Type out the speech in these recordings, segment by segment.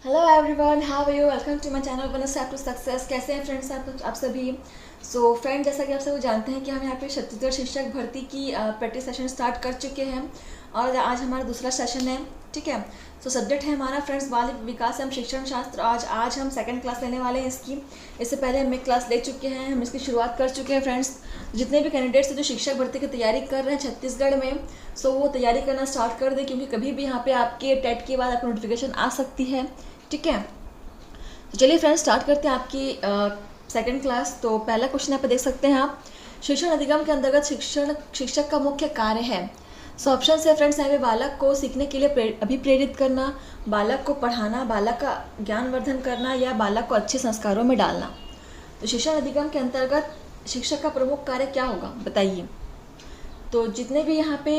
Hello everyone, how are you? Welcome to my channel one step to success. कैसे हैं friends आप सभी? Friend, जैसा कि आप सब जानते हैं कि हम यहाँ पे छत्तीसगढ़ शिक्षक भर्ती की प्रैक्टिस सेशन स्टार्ट कर चुके हैं और आज हमारा दूसरा सेशन है। ठीक है। सब्जेक्ट है हमारा फ्रेंड्स बाल विकास एवं शिक्षण शास्त्र। आज हम सेकंड क्लास लेने वाले हैं इसकी। इससे पहले हम एक क्लास ले चुके हैं, हम इसकी शुरुआत कर चुके हैं फ्रेंड्स। जितने भी कैंडिडेट्स जो शिक्षक भर्ती की तैयारी कर रहे हैं छत्तीसगढ़ में, वो तैयारी करना स्टार्ट कर दें, क्योंकि कभी भी यहाँ पे आपके टेट के बाद आपको नोटिफिकेशन आ सकती है। ठीक है। तो चलिए फ्रेंड्स, स्टार्ट करते हैं आपकी सेकंड क्लास। तो पहला क्वेश्चन यहाँ पे देख सकते हैं आप, शिक्षण अधिगम के अंतर्गत शिक्षक का मुख्य कार्य है। ऑप्शन है फ्रेंड्स यहाँ पे बालक को सीखने के लिए अभिप्रेरित करना, बालक को पढ़ाना, बालक का ज्ञानवर्धन करना या बालक को अच्छे संस्कारों में डालना। तो शिक्षण अधिगम के अंतर्गत शिक्षक का प्रमुख कार्य क्या होगा, बताइए। तो जितने भी यहाँ पे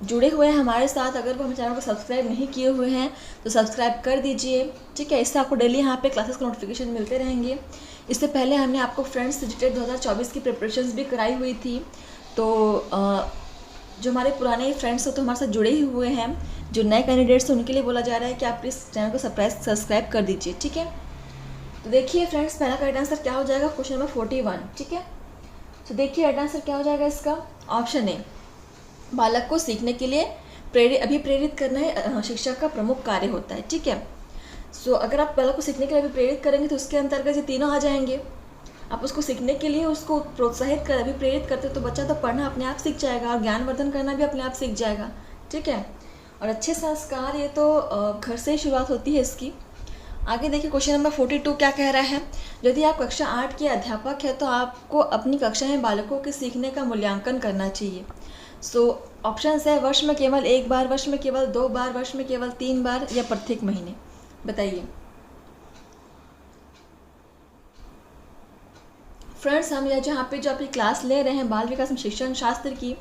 जुड़े हुए हैं हमारे साथ, अगर वो हमारे चैनल को सब्सक्राइब नहीं किए हुए हैं तो सब्सक्राइब कर दीजिए। ठीक है। इससे आपको डेली यहाँ पे क्लासेस का नोटिफिकेशन मिलते रहेंगे। इससे पहले हमने आपको फ्रेंड्स टेट 2024 की प्रिपरेशंस भी कराई हुई थी। तो जो हमारे पुराने फ्रेंड्स हो तो हमारे साथ जुड़े ही हुए हैं, जो नए कैंडिडेट्स हैं उनके लिए बोला जा रहा है कि आप इस चैनल को सब्सक्राइब कर दीजिए। ठीक है। तो देखिए फ्रेंड्स, पहला करेक्ट आंसर क्या हो जाएगा, क्वेश्चन नंबर 41। ठीक है। तो देखिए राइट आंसर क्या हो जाएगा इसका। ऑप्शन ए, बालक को सीखने के लिए अभिप्रेरित करना शिक्षक का प्रमुख कार्य होता है। ठीक है। अगर आप बालक को सीखने के लिए अभिप्रेरित करेंगे तो उसके अंतर्गत ये तीनों आ जाएंगे। आप उसको सीखने के लिए उसको प्रोत्साहित कर अभिप्रेरित करते तो बच्चा तो पढ़ना अपने आप सीख जाएगा और ज्ञानवर्धन करना भी अपने आप सीख जाएगा। ठीक है। और अच्छे संस्कार ये तो घर से ही शुरुआत होती है इसकी। आगे देखिए क्वेश्चन नंबर 42 क्या कह रहा है। यदि आप कक्षा 8 के अध्यापक हैं तो आपको अपनी कक्षा में बालकों के सीखने का मूल्यांकन करना चाहिए। ऑप्शन है वर्ष में केवल एक बार, वर्ष में केवल 2 बार, वर्ष में केवल 3 बार या प्रत्येक महीने, बताइए। फ्रेंड्स, हम जहाँ पे जो आपकी क्लास ले रहे हैं बाल विकास शिक्षण शास्त्र की,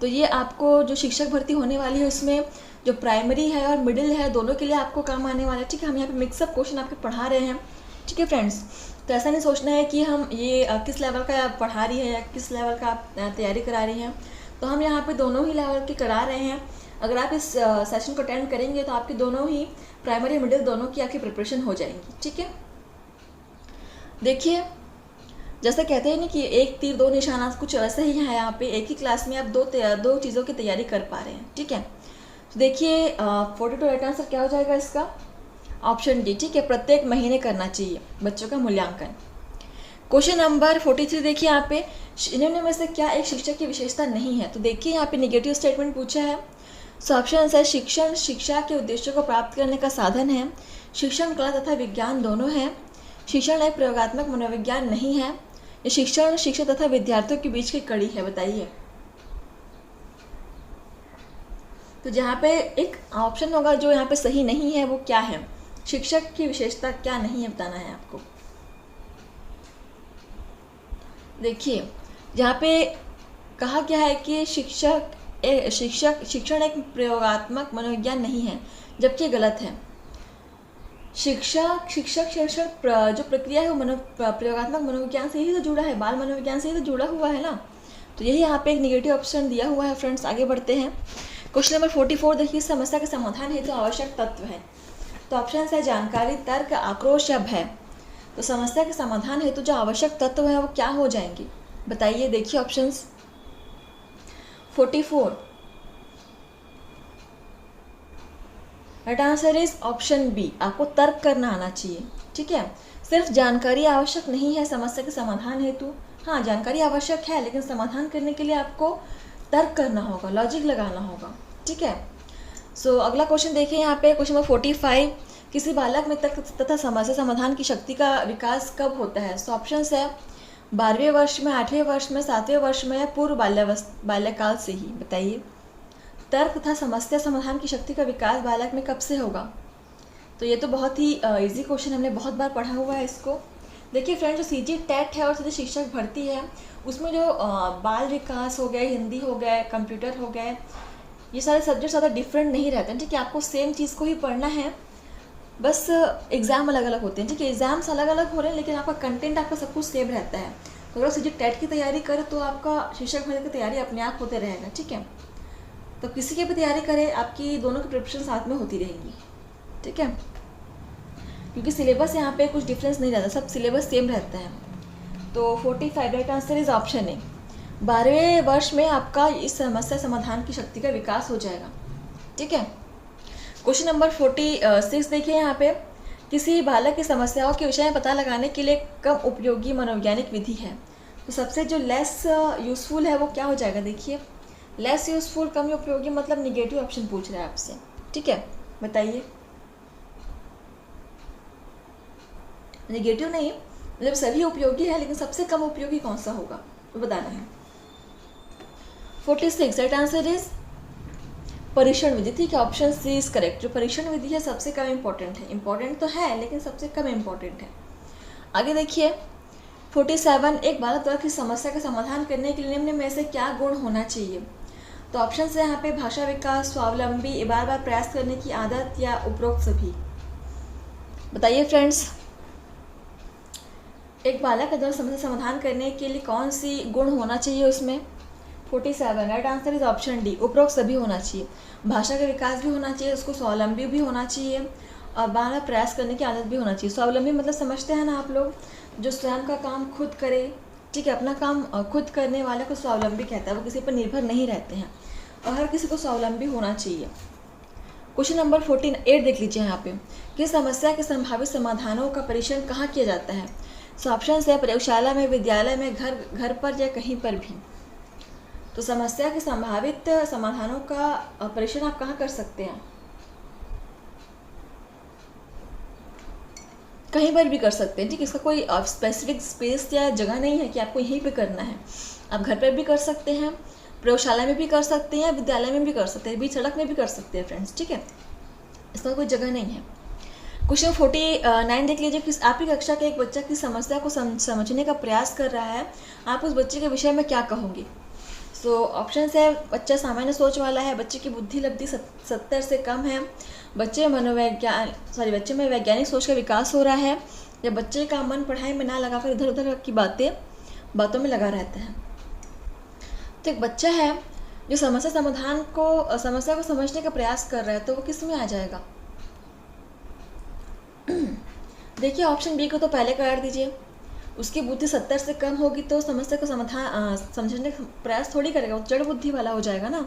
तो ये आपको जो शिक्षक भर्ती होने वाली है उसमें जो प्राइमरी है और मिडिल है दोनों के लिए आपको काम आने वाला है। ठीक है। हम यहाँ पे मिक्सअप क्वेश्चन आपके पढ़ा रहे हैं। ठीक है फ्रेंड्स। तो ऐसा नहीं सोचना है कि हम ये किस लेवल का पढ़ा रही है या किस लेवल का आप तैयारी करा रही हैं। तो हम यहाँ पे दोनों ही लेवल के करा रहे हैं। अगर आप इस सेशन को अटेंड करेंगे तो आपकी दोनों ही प्राइमरी मिडिल दोनों की आपकी प्रिपरेशन हो जाएंगी। ठीक है। देखिए, जैसे कहते हैं ना कि एक तीर दो निशाना, कुछ वैसे ही है। यहाँ पे एक ही क्लास में आप दो चीज़ों की तैयारी कर पा रहे हैं। ठीक है। तो देखिए 42 राइट आंसर क्या हो जाएगा इसका, ऑप्शन डी। ठीक है। प्रत्येक महीने करना चाहिए बच्चों का मूल्यांकन। क्वेश्चन नंबर 43 देखिए यहाँ पे, निम्न में से क्या एक शिक्षक की विशेषता नहीं है। तो देखिए यहाँ पे नेगेटिव स्टेटमेंट पूछा है। ऑप्शन है शिक्षण शिक्षा के उद्देश्यों को प्राप्त करने का साधन है, शिक्षण कला तथा विज्ञान दोनों है, शिक्षण एक प्रयोगात्मक मनोविज्ञान नहीं है, या शिक्षण शिक्षक तथा विद्यार्थियों के बीच की कड़ी है, बताइए। तो जहाँ पे एक ऑप्शन होगा जो यहाँ पे सही नहीं है वो क्या है, शिक्षक की विशेषता क्या नहीं है, बताना है आपको। देखिए जहाँ पे कहा गया है कि शिक्षण एक प्रयोगात्मक मनोविज्ञान नहीं है, जबकि गलत है। शिक्षण जो प्रक्रिया है वो प्रयोगात्मक मनोविज्ञान से ही तो जुड़ा है, बाल मनोविज्ञान से ही तो जुड़ा हुआ है ना। तो यही यहाँ पे एक नेगेटिव ऑप्शन दिया हुआ है। फ्रेंड्स आगे बढ़ते हैं। क्वेश्चन नंबर 44 देखिए, समस्या के समाधान हेतु आवश्यक तत्व है। तो ऑप्शन है जानकारी, तर्क, आक्रोश या भय। तो समस्या के समाधान हेतु जो आवश्यक तत्व है वो क्या हो जाएंगे, बताइए। देखिए options 44 right answer is option b, आपको तर्क करना आना चाहिए। ठीक है। सिर्फ जानकारी आवश्यक नहीं है समस्या के समाधान हेतु। हाँ, जानकारी आवश्यक है लेकिन समाधान करने के लिए आपको तर्क करना होगा, लॉजिक लगाना होगा। ठीक है। अगला क्वेश्चन देखिए यहाँ पे क्वेश्चन नंबर 45, किसी बालक में तर्क तथा समस्या समाधान की शक्ति का विकास कब होता है। ऑप्शन है 12वें वर्ष में, 8वें वर्ष में, 7वें वर्ष में या पूर्व बाल्यकाल से ही, बताइए। तर्क तथा समस्या समाधान की शक्ति का विकास बालक में कब से होगा। तो ये तो बहुत ही इजी क्वेश्चन, हमने बहुत बार पढ़ा हुआ है इसको। देखिए फ्रेंड, जो सीजी टेट है और सीधी शिक्षक भर्ती है उसमें जो बाल विकास हो गए, हिंदी हो गए, कंप्यूटर हो गए, ये सारे सब्जेक्ट ज़्यादा डिफरेंट नहीं रहते हैं। ठीक है। आपको सेम चीज़ को ही पढ़ना है, बस एग्ज़ाम अलग अलग होते हैं। ठीक है। एग्ज़ाम्स अलग अलग हो रहे हैं लेकिन आपका कंटेंट आपका सब कुछ सेम रहता है। तो अगर सीजी टेट की तैयारी करें तो आपका शिक्षक भर्ती की तैयारी अपने आप होते रहेगा। ठीक है। तो किसी की भी तैयारी करें, आपकी दोनों की प्रिपरेशन साथ में होती रहेंगी। ठीक है। क्योंकि सिलेबस यहाँ पे कुछ डिफरेंस नहीं रहता, सब सिलेबस सेम रहता है। तो 45 right answer is option A. 12वें वर्ष में आपका इस समस्या समाधान की शक्ति का विकास हो जाएगा। ठीक है। क्वेश्चन नंबर 46 देखिए यहाँ पे, किसी बालक की समस्याओं के विषय में पता लगाने के लिए कम उपयोगी मनोवैज्ञानिक विधि है। तो सबसे जो लेस यूज़फुल है वो क्या हो जाएगा, देखिए लेस यूज़फुल, कम उपयोगी, मतलब निगेटिव ऑप्शन पूछ रहा है आपसे। ठीक है, बताइए। निगेटिव नहीं, मतलब सभी उपयोगी है लेकिन सबसे कम उपयोगी कौन सा होगा तो बताना है। 46 राइट आंसर इज परीक्षण विधि। ठीक है, ऑप्शन सी इज करेक्ट। जो परीक्षण विधि है सबसे कम इम्पोर्टेंट है, इम्पोर्टेंट तो है लेकिन सबसे कम इम्पोर्टेंट है। आगे देखिए 47, एक बालक द्वारा की समस्या का समाधान करने के लिए निम्न में से क्या गुण होना चाहिए। तो ऑप्शन से यहाँ पे भाषा विकास, स्वावलंबी, बार बार प्रयास करने की आदत, या उपरोक्त सभी। बताइए फ्रेंड्स, एक बालक के द्वारा समस्या समाधान करने के लिए कौन सी गुण होना चाहिए उसमें। 47 right answer is option D, उपरोक्त सभी होना चाहिए। भाषा का विकास भी होना चाहिए, उसको स्वावलंबी भी होना चाहिए, और बार बार प्रयास करने की आदत भी होना चाहिए। स्वावलंबी मतलब समझते हैं ना आप लोग, जो स्वयं का काम खुद करे। ठीक है, अपना काम खुद करने वाले को स्वावलंबी कहता है, वो किसी पर निर्भर नहीं रहते हैं, और हर किसी को स्वावलंबी होना चाहिए। क्वेश्चन नंबर 48 देख लीजिए यहाँ पे, किस समस्या के संभावित समाधानों का परीक्षण कहाँ किया जाता है। सो ऑप्शन है प्रयोगशाला में, विद्यालय में, घर पर, या कहीं पर भी। तो समस्या के संभावित समाधानों का परीक्षण आप कहाँ कर सकते हैं, कहीं पर भी कर सकते हैं। ठीक, इसका कोई स्पेसिफिक स्पेस या जगह नहीं है कि आपको यहीं पे करना है। आप घर पर भी कर सकते हैं, प्रयोगशाला में भी कर सकते हैं, विद्यालय में भी कर सकते हैं, बीच सड़क में भी कर सकते हैं फ्रेंड्स। ठीक है, इसका कोई जगह नहीं है। क्वेश्चन 49 देख लीजिए, किस आपकी कक्षा का एक बच्चा की समस्या को समझने का प्रयास कर रहा है, आप उस बच्चे के विषय में क्या कहोगे। सो ऑप्शन है बच्चा सामान्य सोच वाला है, बच्चे की बुद्धि लब्धि 70 से कम है, बच्चे में वैज्ञानिक सोच का विकास हो रहा है, या बच्चे का मन पढ़ाई में ना लगाकर इधर उधर की बातों में लगा रहता है। तो एक बच्चा है जो समस्या को समझने का प्रयास कर रहा है, तो वो किस में आ जाएगा। देखिए ऑप्शन बी को तो पहले काट दीजिए, उसकी बुद्धि 70 से कम होगी तो समस्या को समझने का प्रयास थोड़ी करेगा, वो जड़ बुद्धि वाला हो जाएगा ना।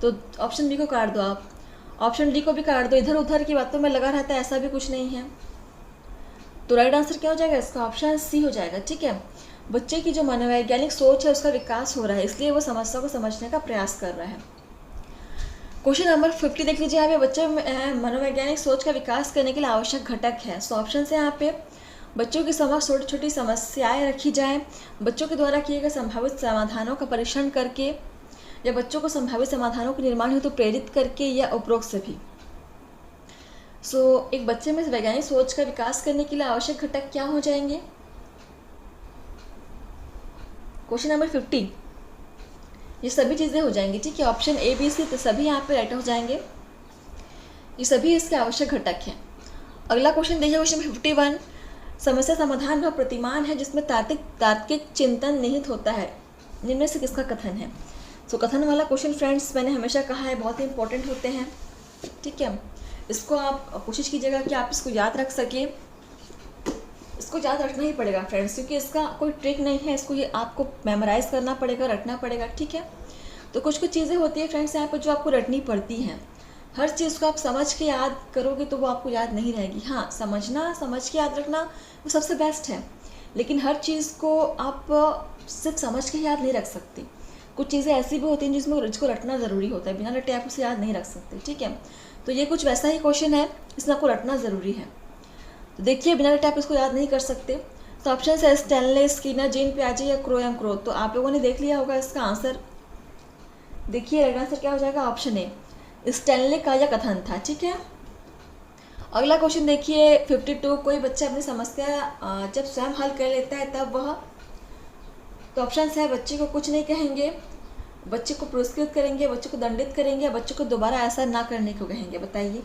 तो ऑप्शन बी को काट दो आप, ऑप्शन डी को भी काट दो, इधर उधर की बातों में लगा रहता है ऐसा भी कुछ नहीं है। तो राइट आंसर क्या हो जाएगा इसका, ऑप्शन सी हो जाएगा। ठीक है, बच्चे की जो मनोवैज्ञानिक सोच है उसका विकास हो रहा है, इसलिए वो समस्या को समझने का प्रयास कर रहा है। क्वेश्चन नंबर 50 देख लीजिए, यहाँ पे बच्चे में मनोवैज्ञानिक सोच का विकास करने के लिए आवश्यक घटक है। सो ऑप्शन से यहाँ पे बच्चों की समक्ष छोटी छोटी समस्याएं रखी जाएं, बच्चों के द्वारा किए गए संभावित समाधानों का परीक्षण करके, या बच्चों को संभावित समाधानों के निर्माण हेतु प्रेरित करके, या उपरोक्त सभी। सो एक बच्चे में वैज्ञानिक सोच का विकास करने के लिए आवश्यक घटक क्या हो जाएंगे। क्वेश्चन नंबर 50, ये सभी चीज़ें हो जाएंगी। ठीक है, ऑप्शन ए बी सी तो सभी यहाँ पे राइट हो जाएंगे, ये सभी इसके आवश्यक घटक हैं। अगला क्वेश्चन देखिए, क्वेश्चन 51, समस्या समाधान वह प्रतिमान है जिसमें तार्किक चिंतन निहित होता है, निम्न से किसका कथन है। सो कथन वाला क्वेश्चन फ्रेंड्स मैंने हमेशा कहा है बहुत ही इंपॉर्टेंट होते हैं। ठीक है, इसको आप कोशिश कीजिएगा कि आप इसको याद रख सकें, इसको याद रखना ही पड़ेगा फ्रेंड्स, क्योंकि इसका कोई ट्रिक नहीं है, इसको ये आपको मेमोराइज़ करना पड़ेगा, रटना पड़ेगा। ठीक है, तो कुछ चीज़ें होती है फ्रेंड्स यहाँ पर जो आपको रटनी पड़ती हैं। हर चीज़ को आप समझ के याद करोगे तो वो आपको याद नहीं रहेगी। हाँ, समझ के याद रखना वो सबसे बेस्ट है, लेकिन हर चीज़ को आप सिर्फ समझ के याद नहीं रख सकते। कुछ चीज़ें ऐसी भी होती हैं जिसको रटना ज़रूरी होता है, बिना रटे आप उसे याद नहीं रख सकते। ठीक है, तो ये कुछ वैसा ही क्वेश्चन है, इसमें आपको रटना ज़रूरी है। तो देखिए बिना रटे आप इसको याद नहीं कर सकते। तो ऑप्शन है स्टैनले, स्किनर, जीन पियाजे, या क्रो। तो आप लोगों ने देख लिया होगा इसका आंसर। देखिए राइट आंसर क्या हो जाएगा, ऑप्शन ए, स्टैनले का यह कथन था। ठीक है, अगला क्वेश्चन देखिए 52, कोई बच्चा अपनी समस्या जब स्वयं हल कर लेता है तब वह। तो ऑप्शन है बच्चे को कुछ नहीं कहेंगे, बच्चे को पुरस्कृत करेंगे, बच्चे को दंडित करेंगे, या बच्चे को दोबारा ऐसा ना करने को कहेंगे। बताइए,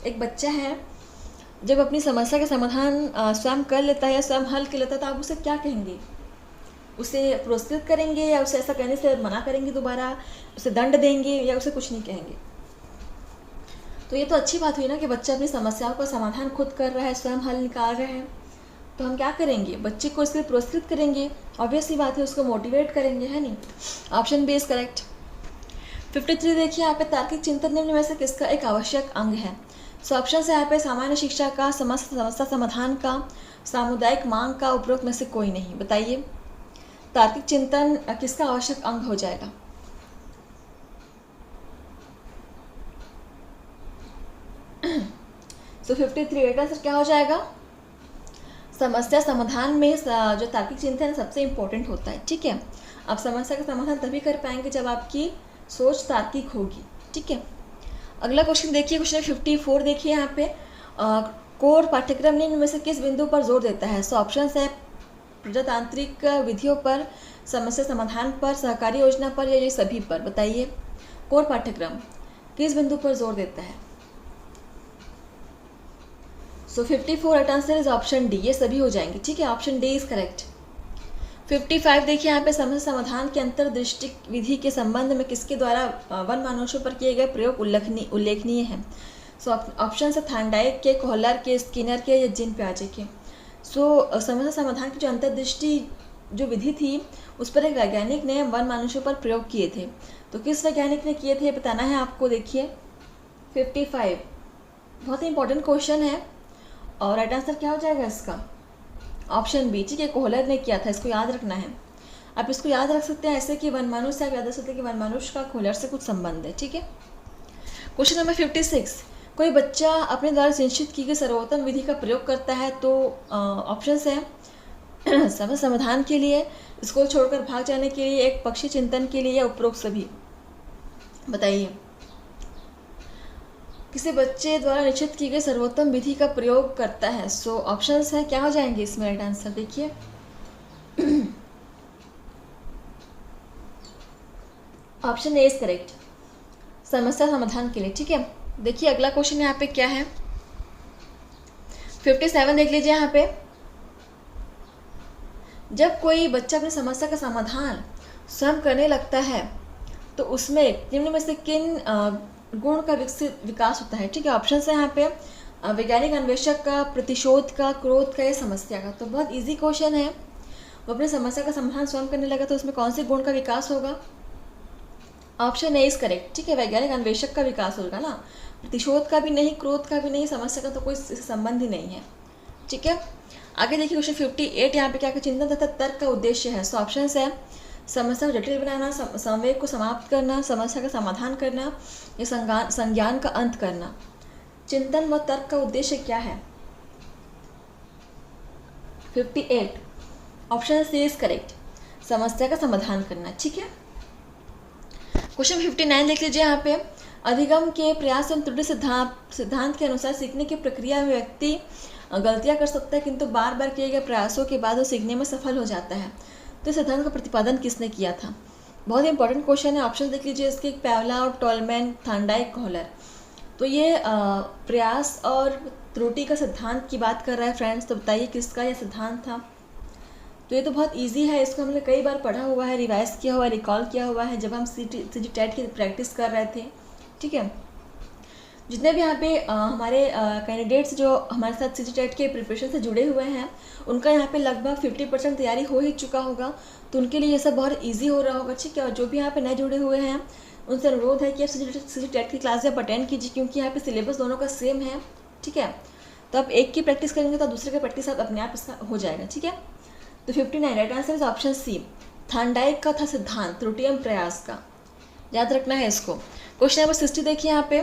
एक बच्चा है जब अपनी समस्या का समाधान स्वयं कर लेता है या स्वयं हल कर लेता है तो आप उसे क्या कहेंगे, उसे पुरस्कृत करेंगे, या उसे ऐसा करने से मना करेंगे दोबारा, उसे दंड देंगे, या उसे कुछ नहीं कहेंगे। तो ये तो अच्छी बात हुई ना कि बच्चा अपनी समस्याओं का समाधान खुद कर रहा है, स्वयं हल निकाल रहे हैं। तो हम क्या करेंगे, बच्चे को इसके लिए पुरस्कृत करेंगे, ऑब्वियसली बात है, उसको मोटिवेट करेंगे, है नहीं। Option B is correct. 53 देखिए यहाँ पे, तार्किक चिंतन निम्न में से किसका एक आवश्यक अंग है। सो ऑप्शन है यहाँ पे, सामान्य शिक्षा का, समस्या समाधान का, सामुदायिक मांग का, उपरोक्त में से कोई नहीं। बताइए तार्किक चिंतन किसका आवश्यक अंग हो जाएगा। सो 53 का आंसर क्या हो जाएगा, समस्या समाधान में जो तार्किक चिंतन है सबसे इम्पोर्टेंट होता है। ठीक है, आप समस्या का समाधान तभी कर पाएंगे जब आपकी सोच तार्किक होगी। ठीक है, अगला क्वेश्चन देखिए, क्वेश्चन 54 देखिए यहाँ पे, कोर पाठ्यक्रम निम्न में से किस बिंदु पर जोर देता है। सो ऑप्शन है प्रजातांत्रिक विधियों पर, समस्या समाधान पर, सहकारी योजना पर, या ये सभी पर। बताइए कोर पाठ्यक्रम किस बिंदु पर जोर देता है। सो 54 right answer is option D, ये सभी हो जाएंगे। ठीक है, ऑप्शन डी इज करेक्ट। 55 देखिए यहाँ पे, समस्या समाधान के अंतर्दृष्टि विधि के संबंध में किसके द्वारा वन मनुष्यों पर किए गए प्रयोग उल्लेखनीय है। सो ऑप्शन है थांडाइक के, कोहलर के, स्किनर के, या जिन प्याजे के। सो समस्या समाधान की जो अंतर्दृष्टि जो विधि थी उस पर एक वैज्ञानिक ने वन मनुष्यों पर प्रयोग किए थे। तो किस वैज्ञानिक ने किए थे बताना है आपको। देखिए 55 बहुत ही इंपॉर्टेंट क्वेश्चन है, और राइट आंसर क्या हो जाएगा इसका, ऑप्शन बी। ठीक है, कोहलर ने किया था, इसको याद रखना है। आप इसको याद रख सकते हैं ऐसे कि वन मनुष्य, आप याद रख सकते हैं कि वन मनुष्य का कोहलर से कुछ संबंध है। ठीक है, क्वेश्चन नंबर 56, कोई बच्चा अपने द्वारा सुनिश्चित की गई सर्वोत्तम विधि का प्रयोग करता है। तो ऑप्शन है समस्या समाधान के लिए, स्कूल छोड़कर भाग जाने के लिए, एक पक्षी चिंतन के लिए, या उपरोक्त सभी। बताइए किसी बच्चे द्वारा निश्चित की गई सर्वोत्तम विधि का प्रयोग करता है। सो ऑप्शंस हैं, क्या हो जाएंगे इसमें राइट आंसर। देखिए ऑप्शन ए इज करेक्ट, समस्या समाधान के लिए। ठीक है, देखिए अगला क्वेश्चन यहाँ पे क्या है, 57 देख लीजिए यहाँ पे, जब कोई बच्चा अपनी समस्या का समाधान स्वयं करने लगता है तो उसमें निम्न में से किन गुण का विकास होता है। ठीक है, ऑप्शन है यहाँ पे, वैज्ञानिक अन्वेषक का, प्रतिशोध का, क्रोध का, या समस्या का। तो बहुत इजी क्वेश्चन है, वो अपनी समस्या का समाधान स्वयं करने लगा तो उसमें कौन से गुण का विकास होगा। Option A is correct. ठीक है, वैज्ञानिक अन्वेषक का विकास होगा ना, प्रतिशोध का भी नहीं, क्रोध का भी नहीं, समस्या का तो कोई संबंध ही नहीं है। ठीक है, आगे देखिए क्वेश्चन 58 यहाँ पे क्या, चिंतन तथा तर्क का उद्देश्य है। सो ऑप्शन है समस्या को जटिल बनाना, संवेग को समाप्त करना, समस्या का समाधान करना, या संज्ञान का अंत करना। चिंतन व तर्क का उद्देश्य क्या है। 58 ऑप्शन सी इज करेक्ट, समस्या का समाधान करना। ठीक है, क्वेश्चन 59 देख लीजिए यहाँ पे, अधिगम के प्रयास एवं त्रुटि सिद्धांत के अनुसार सीखने की प्रक्रिया में व्यक्ति गलतियां कर सकता है, किंतु बार बार किए गए प्रयासों के बाद वो सीखने में सफल हो जाता है। तो इस सिद्धांत का प्रतिपादन किसने किया था। बहुत ही इंपॉर्टेंट क्वेश्चन है, ऑप्शन देख लीजिए इसके, पैवलोव, टोलमैन, थांडाइक, कोहलर। तो ये प्रयास और त्रुटि का सिद्धांत की बात कर रहा है फ्रेंड्स। तो बताइए किसका यह सिद्धांत था। तो ये तो बहुत इजी है, इसको हमने कई बार पढ़ा हुआ है, रिवाइज किया हुआ है, रिकॉल किया हुआ है जब हम सीजी टेट की प्रैक्टिस कर रहे थे। ठीक है, जितने भी यहाँ पे हमारे कैंडिडेट्स जो हमारे साथ सीजी टेट के प्रिपरेशन से जुड़े हुए हैं उनका यहाँ पे लगभग 50% तैयारी हो ही चुका होगा, तो उनके लिए ये सब बहुत इजी हो रहा होगा। ठीक है, और जो भी यहाँ पे नए जुड़े हुए हैं उनसे अनुरोध है कि आप सीजी टेट की क्लास आप अटेंड कीजिए, क्योंकि यहाँ पे सिलेबस दोनों का सेम है। ठीक है, तो आप एक की प्रैक्टिस करेंगे तो दूसरे की प्रैक्टिस आप अपने आप इसका हो जाएगा। ठीक है, तो 59 right answer is option c, Thorndike का था सिद्धांत त्रुटि एवं प्रयास का, याद रखना है इसको। क्वेश्चन नंबर 60 देखिए यहाँ पे,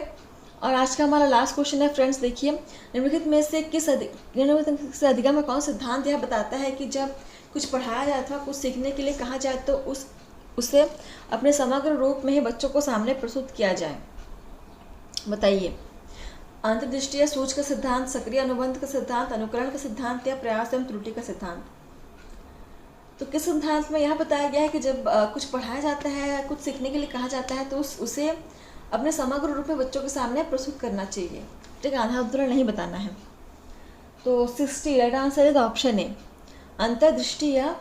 और आज का हमारा लास्ट क्वेश्चन है फ्रेंड्स। देखिए निम्नलिखित में से किस अधिगम का कौन सिद्धांत यह बताता है कि जब कुछ पढ़ाया जाए अथवा कुछ सीखने के लिए कहा जाए तो उसे अपने समग्र रूप में ही बच्चों को सामने प्रस्तुत किया जाए। बताइए, अंतर्दृष्टि या सूझ का सिद्धांत, सक्रिय अनुबंध का सिद्धांत, अनुकरण का सिद्धांत, या प्रयास एवं त्रुटि का सिद्धांत। तो किस सिद्धांत में यह बताया गया है कि जब कुछ पढ़ाया जाता है, कुछ सीखने के लिए कहा जाता है तो उसे अपने समग्र रूप में बच्चों के सामने प्रस्तुत करना चाहिए। ठीक है, आधा अधूरा नहीं बताना है। तो 60 राइट आंसर इज ऑप्शन ए, अंतर्दृष्टि या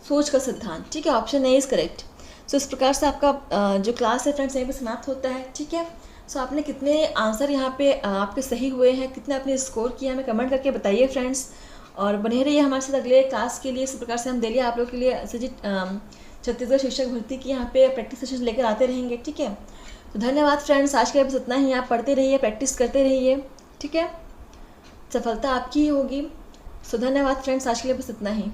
सोच का सिद्धांत। ठीक है, ऑप्शन ए इज करेक्ट। सो इस प्रकार से आपका जो क्लास है फ्रेंड्स यहीं पर समाप्त होता है। ठीक है, सो आपने कितने आंसर यहाँ पे आपके सही हुए हैं, कितने आपने स्कोर किया, हमें कमेंट करके बताइए फ्रेंड्स। और बने रहिए हमारे साथ अगले क्लास के लिए। इस प्रकार से हम डेली आप लोग के लिए छत्तीसगढ़ शिक्षक भर्ती की यहाँ पे प्रैक्टिस सेशन लेकर आते रहेंगे, ठीक है। तो धन्यवाद फ्रेंड्स, आज के लिए बस इतना ही। आप पढ़ते रहिए, प्रैक्टिस करते रहिए, ठीक है, सफलता आपकी ही होगी। सो धन्यवाद फ्रेंड्स, आज के लिए बस इतना ही।